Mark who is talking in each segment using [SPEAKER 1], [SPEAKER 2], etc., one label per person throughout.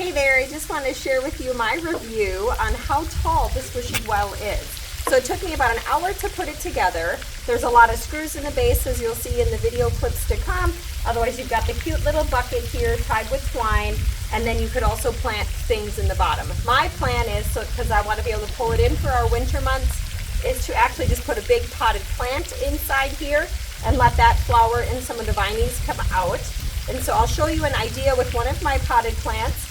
[SPEAKER 1] Hey there, I just want to share with you my review on how tall this bushy well is. So it took me about an hour to put it together. There's a lot of screws in the base, as you'll see in the video clips to come. Otherwise, you've got the cute little bucket here tied with twine, and then you could also plant things in the bottom. My plan is, so because I want to be able to pull it in for our winter months, is to actually just put a big potted plant inside here and let that flower and some of the vinings come out. And so I'll show you an idea with one of my potted plants.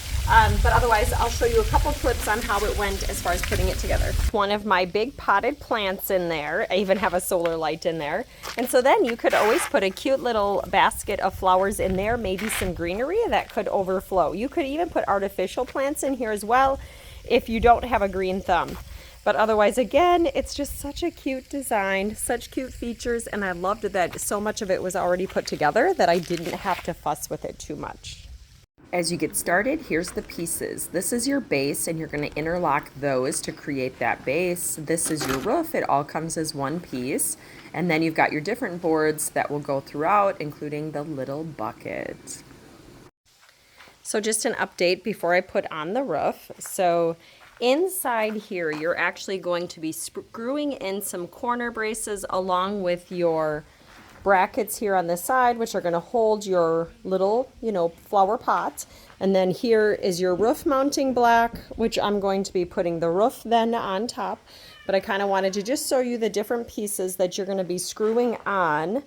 [SPEAKER 1] But otherwise, I'll show you a couple clips on how it went as far as putting it together. One of my big potted plants in there. I even have a solar light in there. And so then you could always put a cute little basket of flowers in there, maybe some greenery that could overflow. You could even put artificial plants in here as well if you don't have a green thumb. But otherwise, again, it's just such a cute design, such cute features, and I loved that so much of it was already put together that I didn't have to fuss with it too much. As you get started, here's the pieces. This is your base, and you're going to interlock those to create that base. This is your roof. It all comes as one piece. And then you've got your different boards that will go throughout, including the little bucket. So just an update before I put on the roof. So inside here, you're actually going to be screwing in some corner braces along with your brackets here on the side, which are going to hold your little, flower pot. And then here is your roof mounting block, which I'm going to be putting the roof then on top. But I kind of wanted to just show you the different pieces that you're going to be screwing on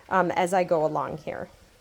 [SPEAKER 1] as I go along here.